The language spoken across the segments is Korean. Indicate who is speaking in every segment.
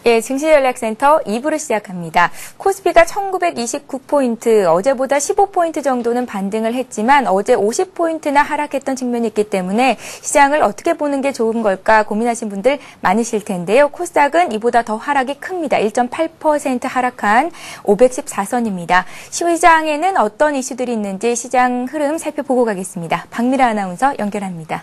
Speaker 1: 예, 증시전략센터 2부를 시작합니다. 코스피가 1929포인트, 어제보다 15포인트 정도는 반등을 했지만 어제 50포인트나 하락했던 측면이 있기 때문에 시장을 어떻게 보는 게 좋은 걸까 고민하신 분들 많으실 텐데요. 코스닥은 이보다 더 하락이 큽니다. 1.8% 하락한 514선입니다. 시장에는 어떤 이슈들이 있는지 시장 흐름 살펴보고 가겠습니다. 박미라 아나운서 연결합니다.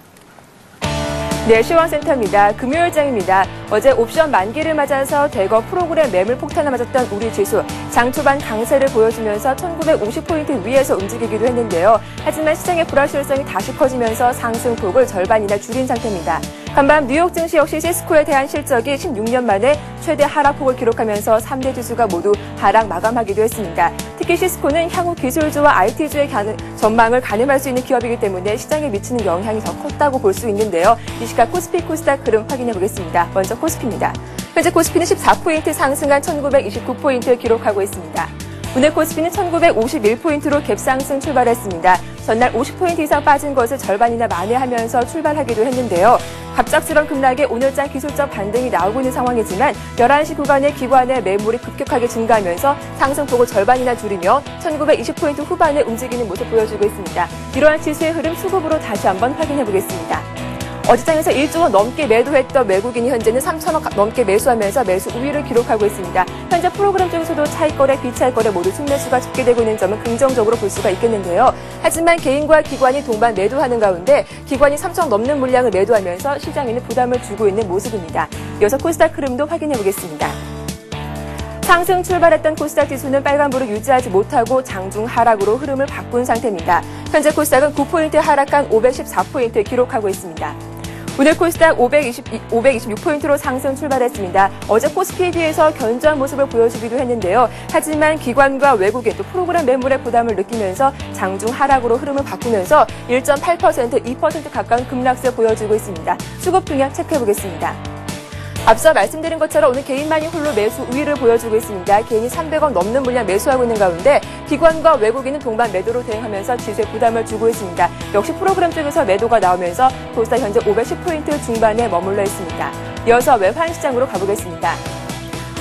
Speaker 2: 네, 시황센터입니다. 금요일장입니다. 어제 옵션 만기를 맞아서 대거 프로그램 매물 폭탄을 맞았던 우리 지수. 장 초반 강세를 보여주면서 1950포인트 위에서 움직이기도 했는데요. 하지만 시장의 불확실성이 다시 커지면서 상승폭을 절반이나 줄인 상태입니다. 간밤 뉴욕 증시 역시 시스코에 대한 실적이 16년 만에 최대 하락폭을 기록하면서 3대 지수가 모두 하락 마감하기도 했습니다. 특히 시스코는 향후 기술주와 IT주의 전망을 가늠할 수 있는 기업이기 때문에 시장에 미치는 영향이 더 컸다고 볼 수 있는데요. 이 시각 코스피, 코스닥 흐름 확인해 보겠습니다. 먼저 코스피입니다. 현재 코스피는 14포인트 상승한 1929포인트를 기록하고 있습니다. 오늘 코스피는 1951포인트로 갭상승 출발했습니다. 전날 50포인트 이상 빠진 것을 절반이나 만회하면서 출발하기도 했는데요. 갑작스런 급락에 오늘장 기술적 반등이 나오고 있는 상황이지만 11시 구간의 기관의 매물이 급격하게 증가하면서 상승폭을 절반이나 줄이며 1920포인트 후반에 움직이는 모습 보여주고 있습니다. 이러한 지수의 흐름 수급으로 다시 한번 확인해 보겠습니다. 어제장에서 1조 원 넘게 매도했던 외국인이 현재는 3천억 넘게 매수하면서 매수 우위를 기록하고 있습니다. 현재 프로그램 중에서도 차익거래, 비차익거래 모두 순매수가 집계되고 있는 점은 긍정적으로 볼 수가 있겠는데요. 하지만 개인과 기관이 동반 매도하는 가운데 기관이 3천억 넘는 물량을 매도하면서 시장에는 부담을 주고 있는 모습입니다. 이어서 코스닥 흐름도 확인해 보겠습니다. 상승 출발했던 코스닥 지수는 빨간불을 유지하지 못하고 장중 하락으로 흐름을 바꾼 상태입니다. 현재 코스닥은 9포인트 하락한 514포인트 기록하고 있습니다. 오늘 코스닥 526포인트로 상승 출발했습니다. 어제 코스피에 비해서 견조한 모습을 보여주기도 했는데요. 하지만 기관과 외국인 또 프로그램 매물의 부담을 느끼면서 장중 하락으로 흐름을 바꾸면서 1.8%, 2% 가까운 급락세 보여주고 있습니다. 수급 동향 체크해보겠습니다. 앞서 말씀드린 것처럼 오늘 개인만이 홀로 매수 우위를 보여주고 있습니다. 개인이 300억 넘는 물량 매수하고 있는 가운데 기관과 외국인은 동반 매도로 대응하면서 지수에 부담을 주고 있습니다. 역시 프로그램 쪽에서 매도가 나오면서 코스닥 현재 510포인트 중반에 머물러 있습니다. 이어서 외환 시장으로 가보겠습니다.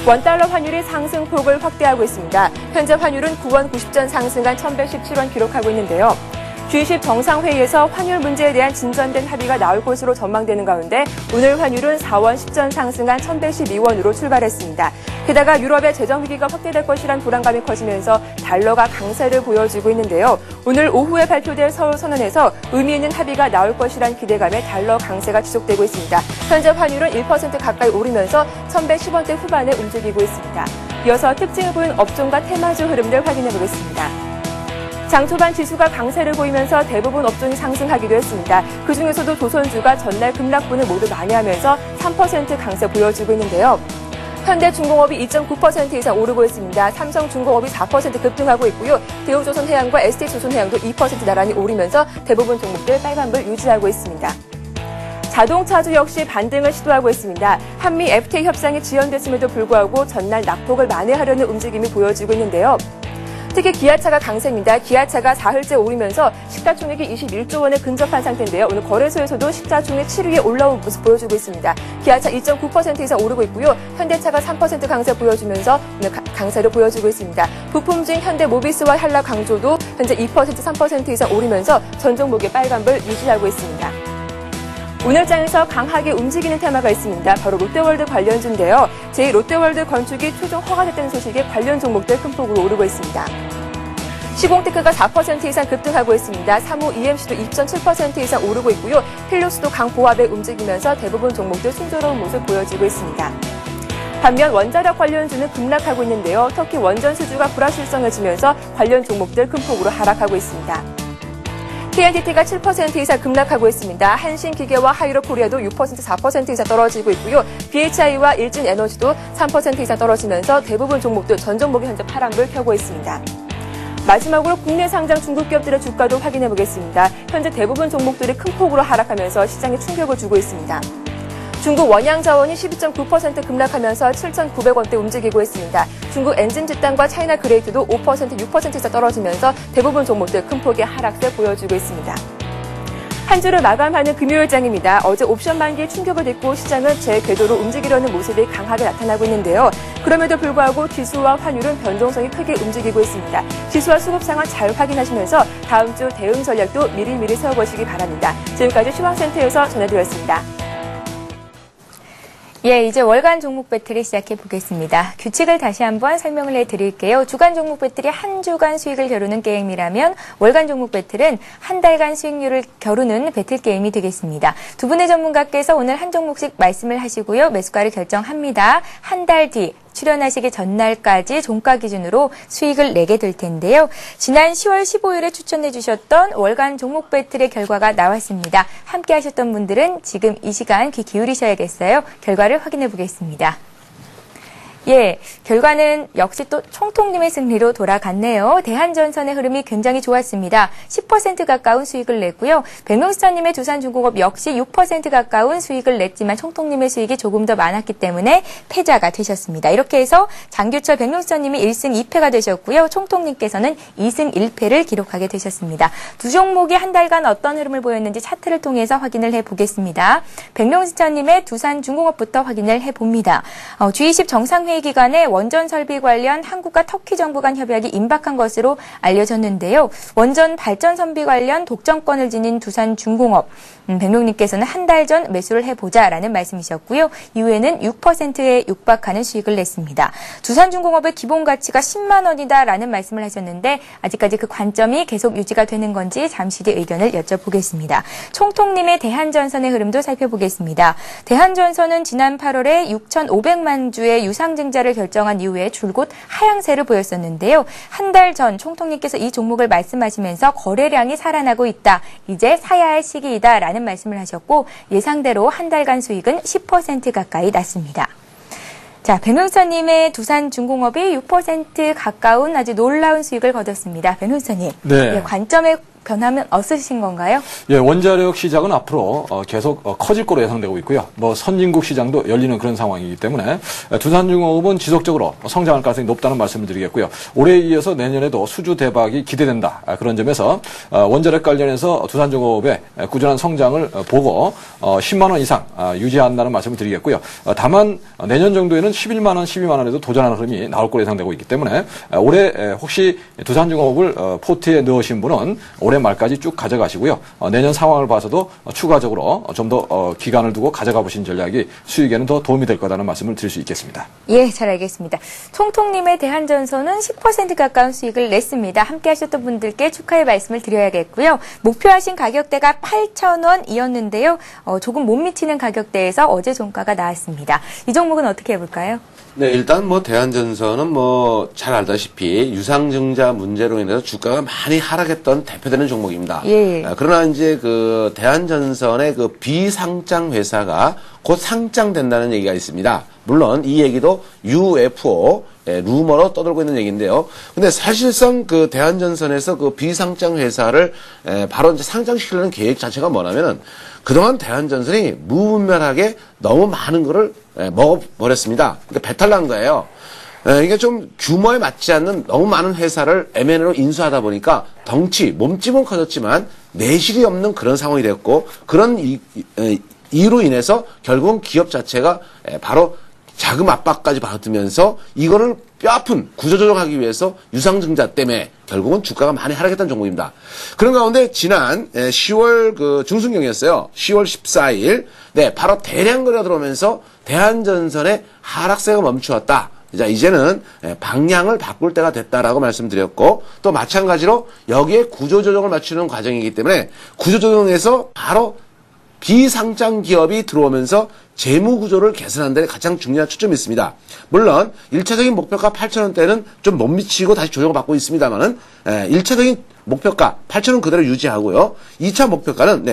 Speaker 2: 원달러 환율이 상승폭을 확대하고 있습니다. 현재 환율은 9원 90전 상승한 1117원 기록하고 있는데요. G20 정상회의에서 환율 문제에 대한 진전된 합의가 나올 것으로 전망되는 가운데 오늘 환율은 4원 10전 상승한 1112원으로 출발했습니다. 게다가 유럽의 재정 위기가 확대될 것이란 불안감이 커지면서 달러가 강세를 보여주고 있는데요. 오늘 오후에 발표될 서울 선언에서 의미 있는 합의가 나올 것이란 기대감에 달러 강세가 지속되고 있습니다. 현재 환율은 1% 가까이 오르면서 1110원대 후반에 움직이고 있습니다. 이어서 특징을 보인 업종과 테마주 흐름들 확인해 보겠습니다. 장 초반 지수가 강세를 보이면서 대부분 업종이 상승하기도 했습니다. 그중에서도 조선주가 전날 급락분을 모두 만회하면서 3% 강세 보여주고 있는데요. 현대중공업이 2.9% 이상 오르고 있습니다. 삼성중공업이 4% 급등하고 있고요. 대우조선해양과 ST조선해양도 2% 나란히 오르면서 대부분 종목들 빨간불 유지하고 있습니다. 자동차주 역시 반등을 시도하고 있습니다. 한미 FTA 협상이 지연됐음에도 불구하고 전날 낙폭을 만회하려는 움직임이 보여지고 있는데요. 특히 기아차가 강세입니다. 기아차가 사흘째 오르면서 시가총액이 21조 원에 근접한 상태인데요. 오늘 거래소에서도 시가총액 7위에 올라온 모습 보여주고 있습니다. 기아차 2.9% 이상 오르고 있고요. 현대차가 3% 강세 보여주면서 오늘 강세를 보여주고 있습니다. 부품주인 현대모비스와 한라강조도 현재 2%, 3% 이상 오르면서 전 종목의 빨간불 유지하고 있습니다. 오늘 장에서 강하게 움직이는 테마가 있습니다. 바로 롯데월드 관련주인데요. 제2롯데월드 건축이 최종 허가됐다는 소식에 관련 종목들 큰 폭으로 오르고 있습니다. 시공테크가 4% 이상 급등하고 있습니다. 사무 EMC도 2.7% 이상 오르고 있고요. 필룩스도 강보합에 움직이면서 대부분 종목들 순조로운 모습 보여지고 있습니다. 반면 원자력 관련주는 급락하고 있는데요. 터키 원전 수주가 불확실성해지면서 관련 종목들 큰 폭으로 하락하고 있습니다. KNTT가 7% 이상 급락하고 있습니다. 한신기계와 하이로코리아도 6%, 4% 이상 떨어지고 있고요. BHI와 일진에너지도 3% 이상 떨어지면서 대부분 종목들 전 종목이 현재 파란불 켜고 있습니다. 마지막으로 국내 상장 중국 기업들의 주가도 확인해 보겠습니다. 현재 대부분 종목들이 큰 폭으로 하락하면서 시장에 충격을 주고 있습니다. 중국 원양자원이 12.9% 급락하면서 7,900원대 움직이고 있습니다. 중국 엔진집단과 차이나 그레이트도 5%, 6% 이상 떨어지면서 대부분 종목들 큰 폭의 하락세 보여주고 있습니다. 한 주를 마감하는 금요일장입니다. 어제 옵션 만기에 충격을 딛고 시장은 재궤도로 움직이려는 모습이 강하게 나타나고 있는데요. 그럼에도 불구하고 지수와 환율은 변동성이 크게 움직이고 있습니다. 지수와 수급 상황 잘 확인하시면서 다음 주 대응 전략도 미리미리 세워보시기 바랍니다. 지금까지 시황센터에서 전해드렸습니다.
Speaker 1: 예, 이제 월간 종목 배틀을 시작해 보겠습니다. 규칙을 다시 한번 설명을 해드릴게요. 주간 종목 배틀이 한 주간 수익을 겨루는 게임이라면 월간 종목 배틀은 한 달간 수익률을 겨루는 배틀 게임이 되겠습니다. 두 분의 전문가께서 오늘 한 종목씩 말씀을 하시고요. 매수가를 결정합니다. 한 달 뒤 출연하시기 전날까지 종가 기준으로 수익을 내게 될 텐데요. 지난 10월 15일에 추천해 주셨던 월간 종목 배틀의 결과가 나왔습니다. 함께 하셨던 분들은 지금 이 시간 귀 기울이셔야겠어요. 결과를 확인해 보겠습니다. 예, 결과는 역시 또 총통님의 승리로 돌아갔네요. 대한전선의 흐름이 굉장히 좋았습니다. 10% 가까운 수익을 냈고요. 백명수천님의 두산중공업 역시 6% 가까운 수익을 냈지만 총통님의 수익이 조금 더 많았기 때문에 패자가 되셨습니다. 이렇게 해서 장규철 백명수천님이 1승 2패가 되셨고요. 총통님께서는 2승 1패를 기록하게 되셨습니다. 두 종목이 한 달간 어떤 흐름을 보였는지 차트를 통해서 확인을 해보겠습니다. 백명수천님의 두산중공업부터 확인을 해봅니다. G20 정상회의 기간에 원전 설비 관련 한국과 터키 정부 간 협약이 임박한 것으로 알려졌는데요. 원전 발전 선비 관련 독점권을 지닌 두산중공업, 백명님께서는 한 달 전 매수를 해보자라는 말씀이셨고요. 이후에는 6%에 육박하는 수익을 냈습니다. 두산중공업의 기본 가치가 10만 원이다라는 말씀을 하셨는데 아직까지 그 관점이 계속 유지가 되는 건지 잠시 뒤 의견을 여쭤보겠습니다. 총통님의 대한전선의 흐름도 살펴보겠습니다. 대한전선은 지난 8월에 6,500만 주의 유상증자를 결정한 이후에 줄곧 하향세를 보였었는데요. 한 달 전 총통님께서 이 종목을 말씀하시면서 거래량이 살아나고 있다. 이제 사야 할 시기이다라는 말씀을 하셨고 예상대로 한 달간 수익은 10% 가까이 났습니다. 자, 백명수님의 두산중공업이 6% 가까운 아주 놀라운 수익을 거뒀습니다. 백명수님,
Speaker 3: 네.
Speaker 1: 예, 관점의 변화는 없으신 건가요?
Speaker 3: 예, 원자력 시장은 앞으로 계속 커질 거로 예상되고 있고요. 선진국 시장도 열리는 그런 상황이기 때문에 두산중공업은 지속적으로 성장할 가능성이 높다는 말씀을 드리겠고요. 올해에 이어서 내년에도 수주 대박이 기대된다. 그런 점에서 원자력 관련해서 두산중공업의 꾸준한 성장을 보고 10만 원 이상 유지한다는 말씀을 드리겠고요. 다만 내년 정도에는 11만 원, 12만 원에도 도전하는 흐름이 나올 거로 예상되고 있기 때문에 올해 혹시 두산중공업을 포트에 넣으신 분은 올해 말까지 쭉 가져가시고요. 내년 상황을 봐서도 추가적으로 좀 더 기간을 두고 가져가 보신 전략이 수익에는 더 도움이 될 거라는 말씀을 드릴 수 있겠습니다.
Speaker 1: 예, 잘 알겠습니다. 총통님의 대한전선은 10% 가까운 수익을 냈습니다. 함께 하셨던 분들께 축하의 말씀을 드려야겠고요. 목표하신 가격대가 8,000원이었는데요. 조금 못 미치는 가격대에서 어제 종가가 나왔습니다. 이 종목은 어떻게 해볼까요?
Speaker 4: 네, 일단 대한전선은 잘 알다시피 유상증자 문제로 인해서 주가가 많이 하락했던 대표되는 종목입니다.
Speaker 1: 예.
Speaker 4: 그러나 이제 대한전선의 비상장 회사가 곧 상장된다는 얘기가 있습니다. 물론 이 얘기도 UFO, 루머로 떠돌고 있는 얘기인데요. 근데 사실상 대한전선에서 비상장 회사를 바로 이제 상장시키려는 계획 자체가 뭐냐면은 그동안 대한전선이 무분별하게 너무 많은 거를 먹어버렸습니다. 그러니까 배탈 난 거예요. 이게 좀 규모에 맞지 않는 너무 많은 회사를 M&A로 인수하다 보니까 덩치, 몸집은 커졌지만 내실이 없는 그런 상황이 됐고 그런 이유로 인해서 결국은 기업 자체가 바로 자금 압박까지 받으면서 이거를 뼈아픈 구조조정하기 위해서 유상증자 때문에 결국은 주가가 많이 하락했던 종목입니다. 그런 가운데 지난 10월 중순경이었어요. 10월 14일 바로 대량 거래가 들어오면서 대한전선의 하락세가 멈추었다. 자, 이제는 방향을 바꿀 때가 됐다라고 말씀드렸고 또 마찬가지로 여기에 구조조정을 맞추는 과정이기 때문에 구조조정에서 바로 비상장 기업이 들어오면서 재무구조를 개선하는 데 가장 중요한 초점이 있습니다. 물론 1차적인 목표가 8,000원대는 좀 못 미치고 다시 조정을 받고 있습니다만은 1차적인 목표가 8,000원 그대로 유지하고요. 2차 목표가는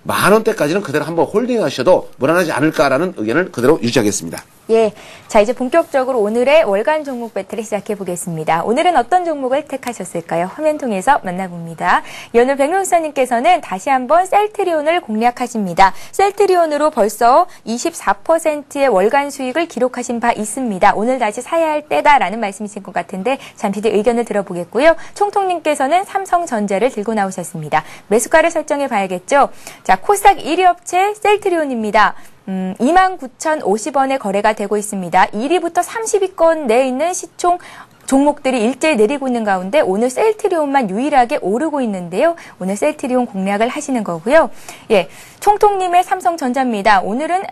Speaker 4: 10,000원대까지는 그대로 한번 홀딩하셔도 무난하지 않을까라는 의견을 그대로 유지하겠습니다.
Speaker 1: 예, 자 이제 본격적으로 오늘의 월간 종목 배틀을 시작해 보겠습니다. 오늘은 어떤 종목을 택하셨을까요? 화면 통해서 만나봅니다. 오늘 백명수님께서는 다시 한번 셀트리온을 공략하십니다. 셀트리온으로 벌써 24%의 월간 수익을 기록하신 바 있습니다. 오늘 다시 사야 할 때다라는 말씀이신 것 같은데 잠시 뒤 의견을 들어보겠고요. 총통님께서는 삼성전자를 들고 나오셨습니다. 매수가를 설정해 봐야겠죠. 자, 코스닥 1위 업체 셀트리온입니다. 29,050원에 거래가 되고 있습니다. 1위부터 30위권 내에 있는 시총 종목들이 일제히 내리고 있는 가운데 오늘 셀트리온만 유일하게 오르고 있는데요. 오늘 셀트리온 공략을 하시는 거고요. 예, 총통님의 삼성전자입니다. 오늘은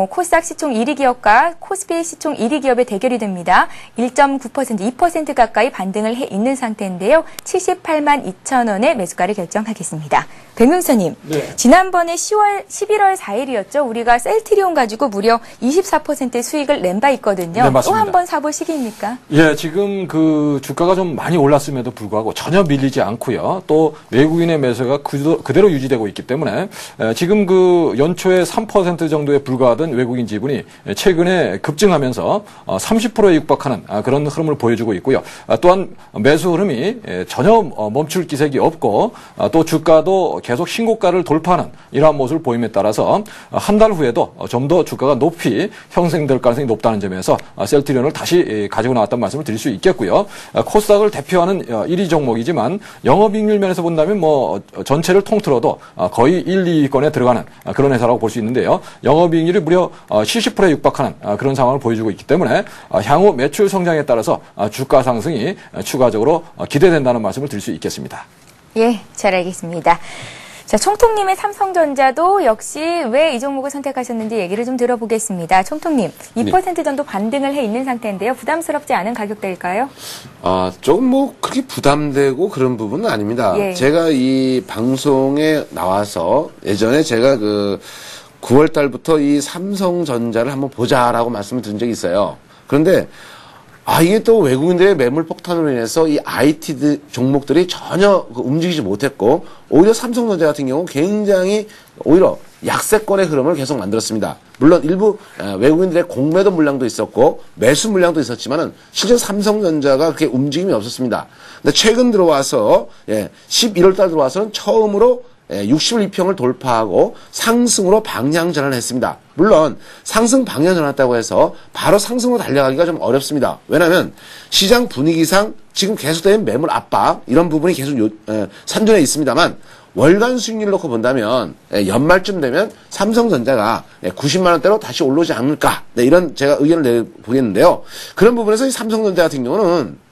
Speaker 1: 코스닥 시총 1위 기업과 코스피 시총 1위 기업의 대결이 됩니다. 1.9%, 2% 가까이 반등을 해 있는 상태인데요. 78만 2천 원의 매수가를 결정하겠습니다. 백명수님, 네. 지난번에 11월 4일이었죠. 우리가 셀트리온 가지고 무려 24%의 수익을 낸 바 있거든요.
Speaker 3: 네, 맞습니다.
Speaker 1: 또 한 번 사볼 시기입니까?
Speaker 3: 예, 지금 그 주가가 좀 많이 올랐음에도 불구하고 전혀 밀리지 않고요. 또 외국인의 매수가 그대로 유지되고 있기 때문에 지금 그 연초에 3% 정도에 불과하던 외국인 지분이 최근에 급증하면서 30%에 육박하는 그런 흐름을 보여주고 있고요. 또한 매수 흐름이 전혀 멈출 기색이 없고 또 주가도 계속 신고가를 돌파하는 이러한 모습을 보임에 따라서 한 달 후에도 좀 더 주가가 높이 형성될 가능성이 높다는 점에서 셀트리온을 다시 가지고 나왔다는 말씀을 드릴 수 있겠고요. 코스닥을 대표하는 1위 종목이지만 영업이익률 면에서 본다면 뭐 전체를 통틀어도 거의 1, 2위권에 들어가는 그런 회사라고 볼 수 있는데요. 영업이익률이 무려 70%에 육박하는 그런 상황을 보여주고 있기 때문에 향후 매출 성장에 따라서 주가 상승이 추가적으로 기대된다는 말씀을 드릴 수 있겠습니다.
Speaker 1: 예, 잘 알겠습니다. 자, 총통님의 삼성전자도 역시 왜 이 종목을 선택하셨는지 얘기를 좀 들어보겠습니다. 총통님, 2% 정도 반등을 해 있는 상태인데요. 부담스럽지 않은 가격대일까요?
Speaker 4: 조금 뭐 그렇게 부담되고 그런 부분은 아닙니다.
Speaker 1: 예.
Speaker 4: 제가 이 방송에 나와서 예전에 제가 그 9월 달부터 이 삼성전자를 한번 보자라고 말씀을 드린 적이 있어요. 그런데 이게 또 외국인들의 매물 폭탄으로 인해서 이 IT 종목들이 전혀 움직이지 못했고, 오히려 삼성전자 같은 경우 굉장히 오히려 약세권의 흐름을 계속 만들었습니다. 물론 일부 외국인들의 공매도 물량도 있었고, 매수 물량도 있었지만은, 실제 삼성전자가 그렇게 움직임이 없었습니다. 근데 최근 들어와서, 11월 달 들어와서는 처음으로 60일 2평을 돌파하고 상승으로 방향 전환을 했습니다. 물론 상승 방향 전환했다고 해서 바로 상승으로 달려가기가 좀 어렵습니다. 왜냐하면 시장 분위기상 지금 계속되는 매물 압박 이런 부분이 계속 산전해 있습니다만 월간 수익률을 놓고 본다면 연말쯤 되면 삼성전자가 90만 원대로 다시 올라오지 않을까, 이런 제가 의견을 내보겠는데요. 그런 부분에서 이 삼성전자 같은 경우는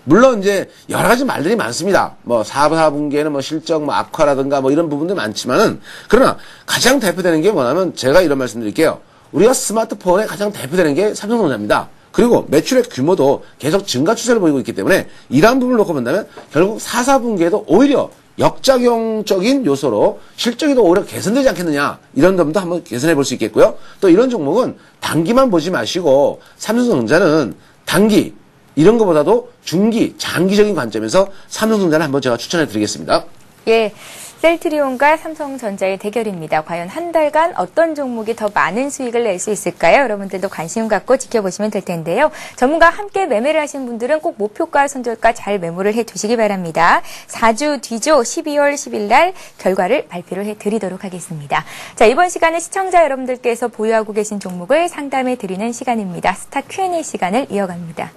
Speaker 4: 물론 이제 여러 가지 말들이 많습니다. 뭐 4분기에는 뭐 실적 뭐 악화라든가 뭐 이런 부분도 많지만은, 그러나 가장 대표되는 게 뭐냐면 제가 이런 말씀드릴게요. 우리가 스마트폰에 가장 대표되는 게 삼성전자입니다. 그리고 매출의 규모도 계속 증가 추세를 보이고 있기 때문에 이러한 부분을 놓고 본다면 결국 4, 4분기에도 오히려 역작용적인 요소로 실적이 더 오히려 개선되지 않겠느냐, 이런 점도 한번 개선해 볼 수 있겠고요. 또 이런 종목은 단기만 보지 마시고 삼성전자는 단기 이런 것보다도 중기, 장기적인 관점에서 삼성전자를 한번 제가 추천해 드리겠습니다.
Speaker 1: 예, 셀트리온과 삼성전자의 대결입니다. 과연 한 달간 어떤 종목이 더 많은 수익을 낼 수 있을까요? 여러분들도 관심 갖고 지켜보시면 될 텐데요. 전문가와 함께 매매를 하신 분들은 꼭 목표가, 손절가 잘 메모를 해두시기 바랍니다. 4주 뒤죠. 12월 10일 날 결과를 발표를 해드리도록 하겠습니다. 자, 이번 시간은 시청자 여러분들께서 보유하고 계신 종목을 상담해 드리는 시간입니다. 스타 Q&A 시간을 이어갑니다.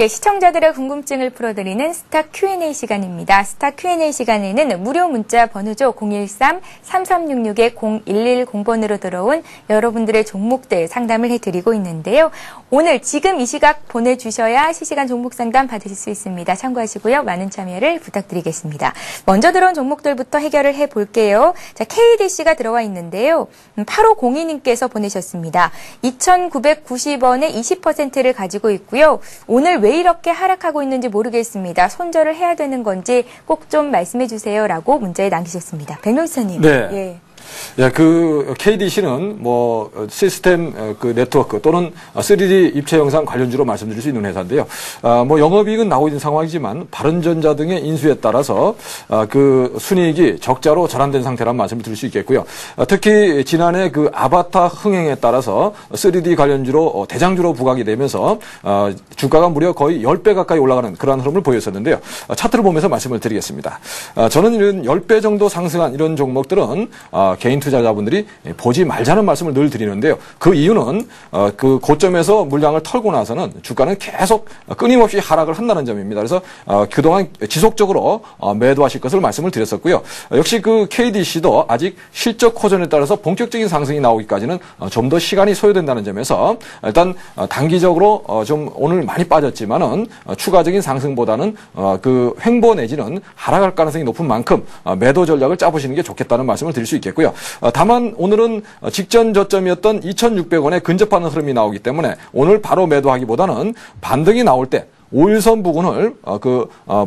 Speaker 1: 예, 시청자들의 궁금증을 풀어드리는 스타 Q&A 시간입니다. 스타 Q&A 시간에는 무료 문자 번호죠. 013-3366-0110번으로 들어온 여러분들의 종목들 상담을 해드리고 있는데요. 오늘 지금 이 시각 보내주셔야 실시간 종목 상담 받으실 수 있습니다. 참고하시고요. 많은 참여를 부탁드리겠습니다. 먼저 들어온 종목들부터 해결을 해볼게요. 자, KDC가 들어와 있는데요. 8502님께서 보내셨습니다. 2,990원에 20%를 가지고 있고요. 오늘 왜 이렇게 하락하고 있는지 모르겠습니다. 손절을 해야 되는 건지 꼭 좀 말씀해 주세요라고 문자에 남기셨습니다. 백명수님.
Speaker 3: 네.
Speaker 1: 예.
Speaker 3: 예, 그 KDC는 뭐 시스템 그 네트워크 또는 3D 입체 영상 관련주로 말씀드릴 수 있는 회사인데요. 뭐 영업이익은 나오고 있는 상황이지만 바른전자 등의 인수에 따라서 그 순이익이 적자로 전환된 상태란 말씀을 드릴 수 있겠고요. 특히 지난해 그 아바타 흥행에 따라서 3D 관련주로 대장주로 부각이 되면서 주가가 무려 거의 10배 가까이 올라가는 그러한 흐름을 보였었는데요. 차트를 보면서 말씀을 드리겠습니다. 저는 이런 10배 정도 상승한 이런 종목들은 개인 투자자분들이 보지 말자는 말씀을 늘 드리는데요. 그 이유는 그 고점에서 물량을 털고 나서는 주가는 계속 끊임없이 하락을 한다는 점입니다. 그래서 그동안 지속적으로 매도하실 것을 말씀을 드렸었고요. 역시 그 KDC도 아직 실적 호전에 따라서 본격적인 상승이 나오기까지는 좀 더 시간이 소요된다는 점에서 일단 단기적으로 좀 오늘 많이 빠졌지만은 추가적인 상승보다는 그 횡보 내지는 하락할 가능성이 높은 만큼 매도 전략을 짜보시는 게 좋겠다는 말씀을 드릴 수 있겠고요. 다만 오늘은 직전 저점이었던 2,600원에 근접하는 흐름이 나오기 때문에 오늘 바로 매도하기보다는 반등이 나올 때 5일선 부근을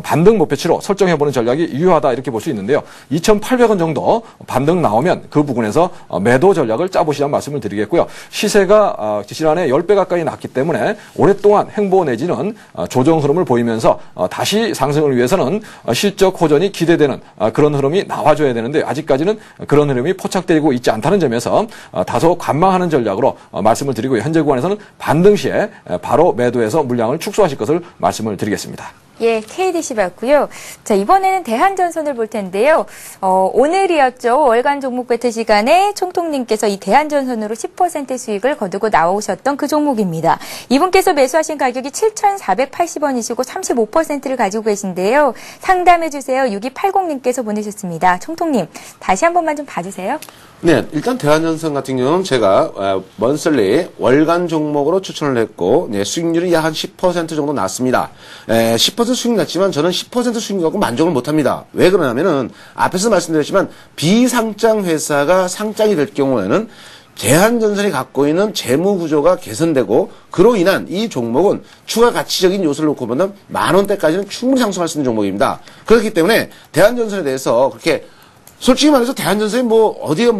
Speaker 3: 반등 목표치로 설정해보는 전략이 유효하다 이렇게 볼 수 있는데요. 2,800원 정도 반등 나오면 그 부분에서 매도 전략을 짜보시라는 말씀을 드리겠고요. 시세가 지난해 10배 가까이 났기 때문에 오랫동안 횡보 내지는 조정 흐름을 보이면서 다시 상승을 위해서는 실적 호전이 기대되는 그런 흐름이 나와줘야 되는데 아직까지는 그런 흐름이 포착되고 있지 않다는 점에서 다소 관망하는 전략으로 말씀을 드리고요. 현재 구간에서는 반등 시에 바로 매도해서 물량을 축소하실 것을 말씀을 드리겠습니다.
Speaker 1: 예, KDC 봤고요. 자, 이번에는 대한전선을 볼 텐데요. 오늘이었죠. 월간 종목 배틀 시간에 총통님께서 이 대한전선으로 10% 수익을 거두고 나오셨던 그 종목입니다. 이분께서 매수하신 가격이 7,480원이시고 35%를 가지고 계신데요. 상담해 주세요. 6280님께서 보내셨습니다. 총통님, 다시 한 번만 좀 봐주세요.
Speaker 4: 네, 일단 대한전선 같은 경우는 제가 먼슬리 월간 종목으로 추천을 했고 수익률이 약 한 10% 정도 났습니다. 10% 수익 났지만 저는 10% 수익 갖고 만족을 못합니다. 왜 그러냐면은 앞에서 말씀드렸지만 비상장 회사가 상장이 될 경우에는 대한전선이 갖고 있는 재무 구조가 개선되고 그로 인한 이 종목은 추가 가치적인 요소를 놓고 보면 10,000원대까지는 충분히 상승할 수 있는 종목입니다. 그렇기 때문에 대한전선에 대해서 그렇게 솔직히 말해서 대한전선이 어디가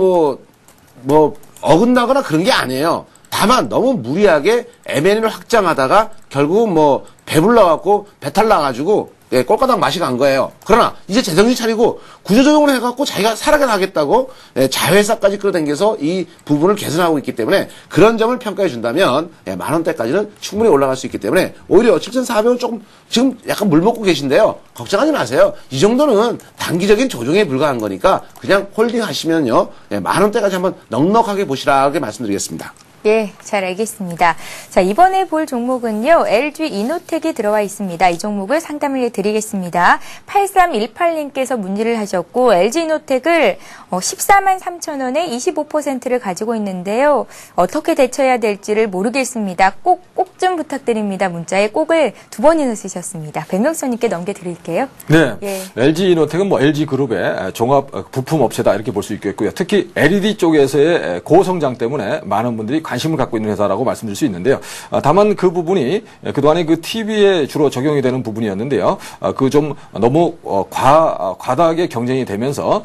Speaker 4: 어긋나거나 그런 게 아니에요. 다만 너무 무리하게 M&A를 확장하다가 결국은 배불러갖고 배탈 나가지고 꼴가닥 맛이 간 거예요. 그러나 이제 재정신 차리고 구조조정을 해갖고 자기가 살아가 나겠다고 자회사까지 끌어당겨서 이 부분을 개선하고 있기 때문에 그런 점을 평가해 준다면 10,000원대까지는 충분히 올라갈 수 있기 때문에 오히려 7,400원 조금 지금 약간 물 먹고 계신데요. 걱정하지 마세요. 이 정도는 단기적인 조정에 불과한 거니까 그냥 홀딩 하시면요. 10,000원대까지 한번 넉넉하게 보시라 게 말씀드리겠습니다.
Speaker 1: 예, 잘 알겠습니다. 자, 이번에 볼 종목은요, LG 이노텍이 들어와 있습니다. 이 종목을 상담을 해드리겠습니다. 8318님께서 문의를 하셨고, LG 이노텍을 143,000원에 25%를 가지고 있는데요. 어떻게 대처해야 될지를 모르겠습니다. 꼭 좀 부탁드립니다. 문자에 꼭을 2번이나 쓰셨습니다. 백명수님께 넘겨드릴게요.
Speaker 3: 네,
Speaker 1: 예.
Speaker 3: LG 이노텍은 LG그룹의 종합 부품업체다 이렇게 볼 수 있겠고요. 특히 LED 쪽에서의 고성장 때문에 많은 분들이 관심을 갖고 있는 회사라고 말씀드릴 수 있는데요. 다만 그 부분이 그동안에 그 TV에 주로 적용이 되는 부분이었는데요. 그 좀 너무 과다하게 경쟁이 되면서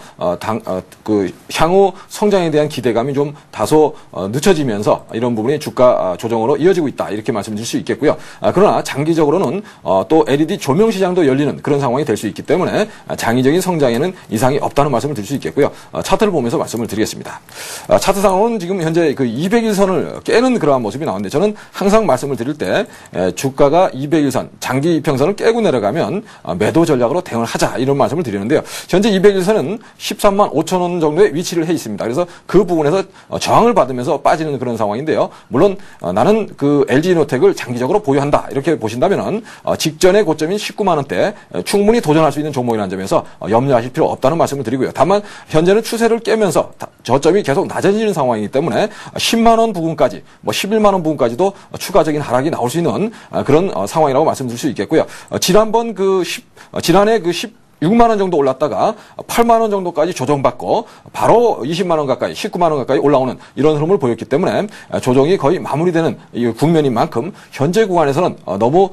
Speaker 3: 그 향후 성장에 대한 기대감이 좀 다소 늦춰지면서 이런 부분이 주가 조정으로 이어지고 있다 이렇게 말씀드릴 수 있겠고요. 그러나 장기적으로는 또 LED 조명 시장도 열리는 그런 상황이 될 수 있기 때문에 장기적인 성장에는 이상이 없다는 말씀을 드릴 수 있겠고요. 차트를 보면서 말씀을 드리겠습니다. 차트 상황은 지금 현재 그 200일선을 깨는 그러한 모습이 나오는데 저는 항상 말씀을 드릴 때 주가가 200일선 장기 이평선을 깨고 내려가면 매도 전략으로 대응을 하자 이런 말씀을 드리는데요. 현재 200일선은 135,000원 정도의 위치를 해 있습니다. 그래서 그 부분에서 저항을 받으면서 빠지는 그런 상황인데요. 물론 나는 그 LG 이노텍을 장기적으로 보유한다 이렇게 보신다면은 직전의 고점인 19만 원대 충분히 도전할 수 있는 종목이라는 점에서 염려하실 필요 없다는 말씀을 드리고요. 다만 현재는 추세를 깨면서 저점이 계속 낮아지는 상황이기 때문에 10만 원 부근까지 11만 원 부근까지도 추가적인 하락이 나올 수 있는 그런 상황이라고 말씀드릴 수 있겠고요. 지난해 그 6만 원 정도 올랐다가 8만 원 정도까지 조정받고 바로 20만 원 가까이 19만 원 가까이 올라오는 이런 흐름을 보였기 때문에 조정이 거의 마무리되는 이 국면인 만큼 현재 구간에서는 너무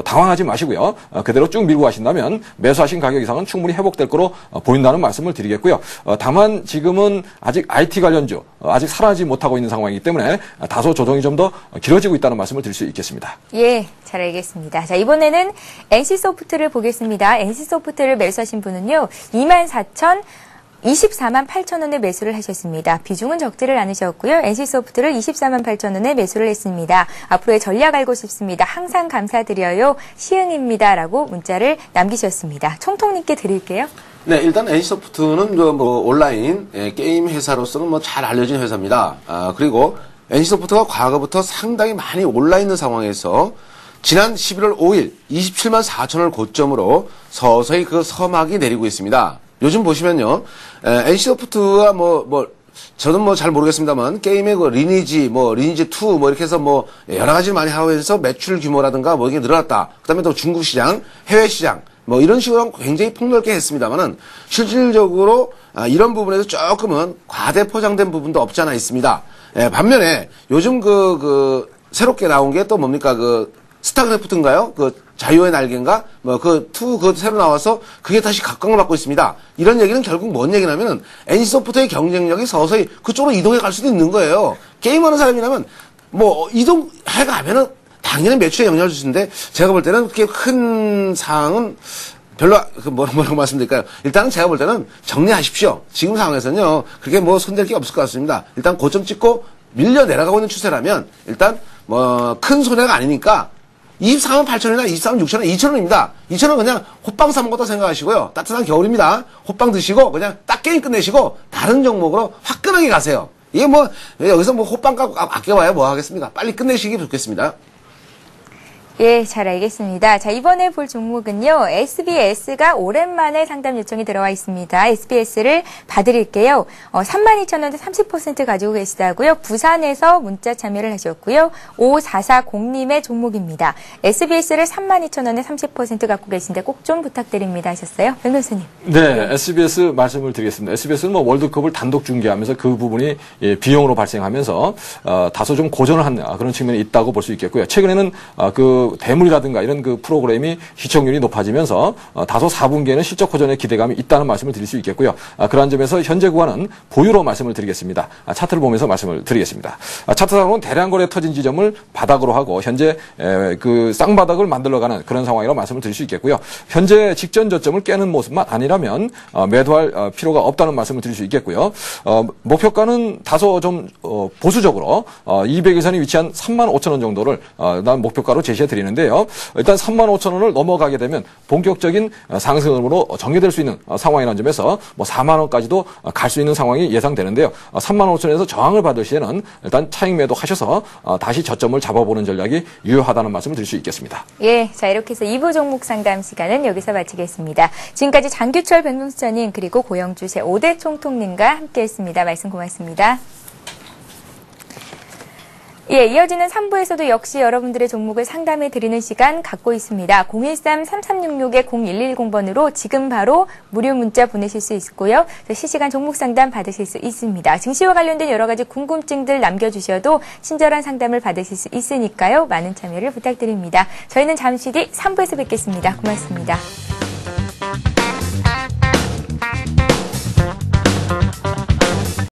Speaker 3: 당황하지 마시고요. 그대로 쭉 밀고 가신다면 매수하신 가격 이상은 충분히 회복될 거로 보인다는 말씀을 드리겠고요. 다만 지금은 아직 IT 관련주 아직 살아나지 못하고 있는 상황이기 때문에 다소 조정이 좀 더 길어지고 있다는 말씀을 드릴 수 있겠습니다.
Speaker 1: 예, 잘 알겠습니다. 자, 이번에는 NC소프트를 보겠습니다. NC소프트를 매수하신 분은요, 248,000원에 매수를 하셨습니다. 비중은 적지를 않으셨고요. NC소프트를 248,000원에 매수를 했습니다. 앞으로의 전략 알고 싶습니다. 항상 감사드려요. 시흥입니다. 라고 문자를 남기셨습니다. 총통님께 드릴게요.
Speaker 4: 네, 일단 NC소프트는 뭐 온라인 게임 회사로서는 뭐 잘 알려진 회사입니다. 그리고 NC소프트가 과거부터 상당히 많이 올라 있는 상황에서 지난 11월 5일 27만 4천원을 고점으로 서서히 그 서막이 내리고 있습니다. 요즘 보시면요, NC소프트가 저는 뭐 잘 모르겠습니다만, 게임의 그 리니지 2, 뭐 이렇게 해서 뭐 여러 가지를 많이 하면서 매출 규모라든가 뭐 이게 늘어났다. 그 다음에 또 중국 시장, 해외 시장, 뭐 이런 식으로 굉장히 폭넓게 했습니다만은, 실질적으로 이런 부분에서 조금은 과대 포장된 부분도 없지 않아 있습니다. 반면에 요즘 새롭게 나온 게 또 뭡니까? 스타크래프트인가요? 자유의 날개인가? 그 새로 나와서 그게 다시 각광을 받고 있습니다. 이런 얘기는 결국 뭔 얘기냐면은 NC소프트의 경쟁력이 서서히 그쪽으로 이동해 갈 수도 있는 거예요. 게임하는 사람이라면 이동해 가면은 당연히 매출에 영향을 줄 수 있는데, 제가 볼 때는 그렇게 큰 사항은 별로 뭐라고 말씀드릴까요? 일단은 제가 볼 때는 정리하십시오. 지금 상황에서는요, 그렇게 손댈 게 없을 것 같습니다. 일단 고점 찍고 밀려 내려가고 있는 추세라면 일단 큰 손해가 아니니까 24만 8천원이나 23만 6천원, 2천원입니다. 2천원 그냥 호빵 사 먹었다 생각하시고요. 따뜻한 겨울입니다. 호빵 드시고 그냥 딱 게임 끝내시고 다른 종목으로 화끈하게 가세요. 이게 여기서 호빵 값 아껴봐야 뭐 하겠습니까? 빨리 끝내시기 좋겠습니다.
Speaker 1: 예, 잘 알겠습니다. 자, 이번에 볼 종목은요, SBS가 오랜만에 상담 요청이 들어와 있습니다. SBS를 봐드릴게요. 32,000원대 30% 가지고 계시다고요. 부산에서 문자 참여를 하셨고요. 5440님의 종목입니다. SBS를 32,000원에 30% 갖고 계신데 꼭 좀 부탁드립니다 하셨어요. 변 교수님.
Speaker 3: 네, SBS 말씀을 드리겠습니다. SBS는 월드컵을 단독 중계하면서 그 부분이 비용으로 발생하면서 다소 좀 고전을 한 그런 측면이 있다고 볼 수 있겠고요. 최근에는 대물이라든가 이런 프로그램이 시청률이 높아지면서 다소 4분기에는 실적 호전의 기대감이 있다는 말씀을 드릴 수 있겠고요. 그러한 점에서 현재 구간은 보유로 말씀을 드리겠습니다. 차트를 보면서 말씀을 드리겠습니다. 차트상으로는 대량 거래 터진 지점을 바닥으로 하고 현재 쌍바닥을 만들어가는 그런 상황이라고 말씀을 드릴 수 있겠고요. 현재 직전 저점을 깨는 모습만 아니라면 매도할 필요가 없다는 말씀을 드릴 수 있겠고요. 목표가는 다소 좀 보수적으로 200일선이 위치한 35,000원 정도를 난 목표가로 제시해 드리는데요. 일단 35,000원을 넘어가게 되면 본격적인 상승으로 전개될 수 있는 상황이라는 점에서 4만원까지도 갈 수 있는 상황이 예상되는데요. 35,000원에서 저항을 받을 시에는 일단 차익 매도 하셔서 다시 저점을 잡아보는 전략이 유효하다는 말씀을 드릴 수 있겠습니다.
Speaker 1: 예, 자 이렇게 해서 2부 종목 상담 시간은 여기서 마치겠습니다. 지금까지 장규철 백문수장님 그리고 고영주 제5대 총통님과 함께했습니다. 말씀 고맙습니다. 예, 이어지는 3부에서도 역시 여러분들의 종목을 상담해 드리는 시간 갖고 있습니다. 013-3366-0110번으로 지금 바로 무료 문자 보내실 수 있고요. 실시간 종목 상담 받으실 수 있습니다. 증시와 관련된 여러 가지 궁금증들 남겨주셔도 친절한 상담을 받으실 수 있으니까요. 많은 참여를 부탁드립니다. 저희는 잠시 뒤 3부에서 뵙겠습니다. 고맙습니다.